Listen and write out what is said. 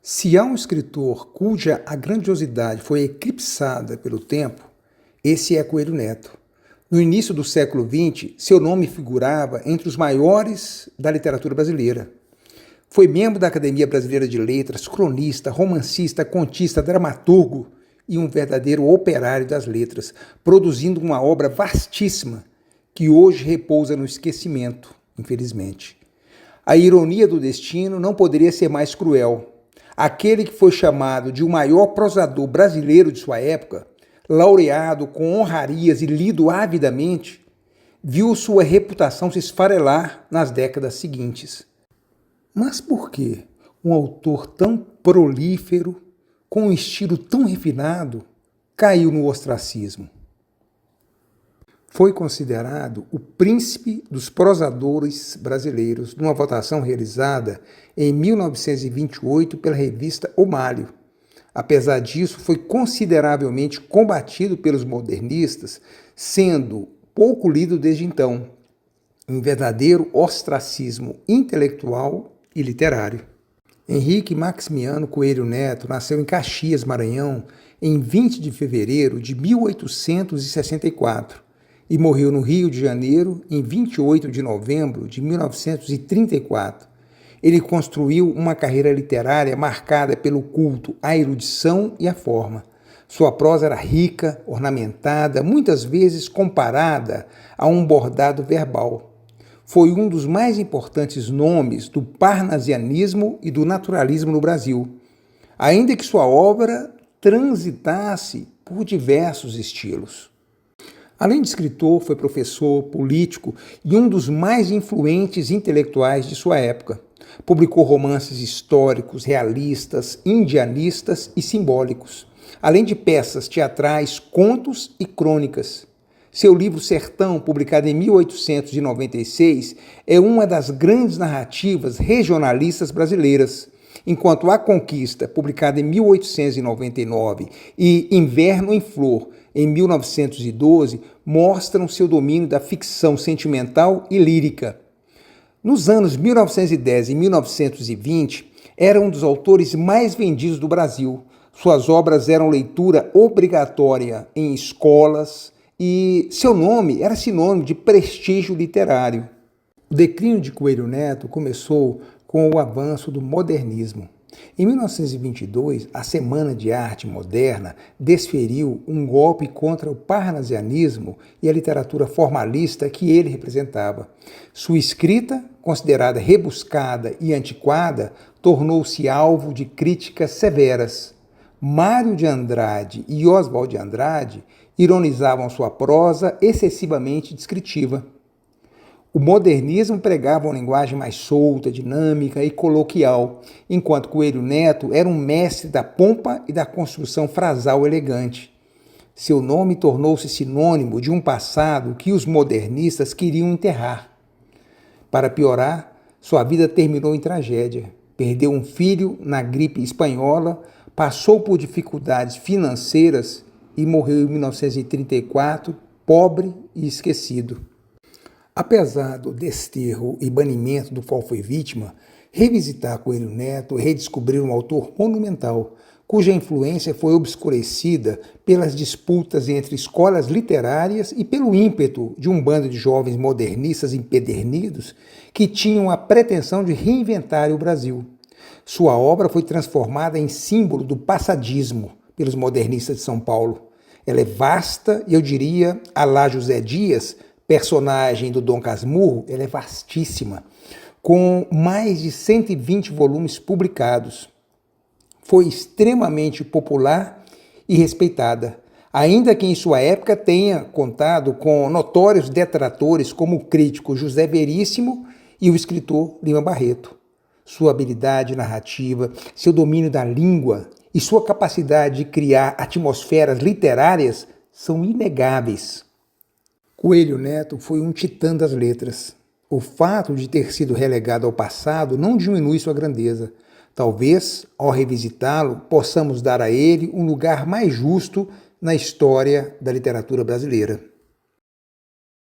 Se há um escritor cuja a grandiosidade foi eclipsada pelo tempo, esse é Coelho Neto. No início do século XX, seu nome figurava entre os maiores da literatura brasileira. Foi membro da Academia Brasileira de Letras, cronista, romancista, contista, dramaturgo e um verdadeiro operário das letras, produzindo uma obra vastíssima que hoje repousa no esquecimento, infelizmente. A ironia do destino não poderia ser mais cruel. Aquele que foi chamado de o maior prosador brasileiro de sua época, laureado com honrarias e lido avidamente, viu sua reputação se esfarelar nas décadas seguintes. Mas por que um autor tão prolífero, com um estilo tão refinado, caiu no ostracismo? Foi considerado o príncipe dos prosadores brasileiros numa votação realizada em 1928 pela revista O Malho. Apesar disso, foi consideravelmente combatido pelos modernistas, sendo pouco lido desde então, um verdadeiro ostracismo intelectual e literário. Henrique Maximiano Coelho Neto nasceu em Caxias, Maranhão, em 20 de fevereiro de 1864 e morreu no Rio de Janeiro em 28 de novembro de 1934. Ele construiu uma carreira literária marcada pelo culto à erudição e à forma. Sua prosa era rica, ornamentada, muitas vezes comparada a um bordado verbal. Foi um dos mais importantes nomes do parnasianismo e do naturalismo no Brasil, ainda que sua obra transitasse por diversos estilos. Além de escritor, foi professor, político e um dos mais influentes intelectuais de sua época. Publicou romances históricos, realistas, indianistas e simbólicos, além de peças teatrais, contos e crônicas. Seu livro Sertão, publicado em 1896, é uma das grandes narrativas regionalistas brasileiras, enquanto A Conquista, publicada em 1899, e Inverno em Flor, em 1912, mostram seu domínio da ficção sentimental e lírica. Nos anos 1910 e 1920, era um dos autores mais vendidos do Brasil. Suas obras eram leitura obrigatória em escolas e seu nome era sinônimo de prestígio literário. O declínio de Coelho Neto começou com o avanço do modernismo. Em 1922, a Semana de Arte Moderna desferiu um golpe contra o parnasianismo e a literatura formalista que ele representava. Sua escrita, considerada rebuscada e antiquada, tornou-se alvo de críticas severas. Mário de Andrade e Oswald de Andrade ironizavam sua prosa excessivamente descritiva. O modernismo pregava uma linguagem mais solta, dinâmica e coloquial, enquanto Coelho Neto era um mestre da pompa e da construção frasal elegante. Seu nome tornou-se sinônimo de um passado que os modernistas queriam enterrar. Para piorar, sua vida terminou em tragédia. Perdeu um filho na gripe espanhola, passou por dificuldades financeiras e morreu em 1934, pobre e esquecido. Apesar do desterro e banimento do qual foi vítima, revisitar Coelho Neto é redescobrir um autor monumental, cuja influência foi obscurecida pelas disputas entre escolas literárias e pelo ímpeto de um bando de jovens modernistas empedernidos que tinham a pretensão de reinventar o Brasil. Sua obra foi transformada em símbolo do passadismo pelos modernistas de São Paulo. Ela é vasta e, eu diria, à la José Dias, personagem do Dom Casmurro, ela é vastíssima, com mais de 120 volumes publicados. Foi extremamente popular e respeitada, ainda que em sua época tenha contado com notórios detratores como o crítico José Veríssimo e o escritor Lima Barreto. Sua habilidade narrativa, seu domínio da língua e sua capacidade de criar atmosferas literárias são inegáveis. Coelho Neto foi um titã das letras. O fato de ter sido relegado ao passado não diminui sua grandeza. Talvez, ao revisitá-lo, possamos dar a ele um lugar mais justo na história da literatura brasileira.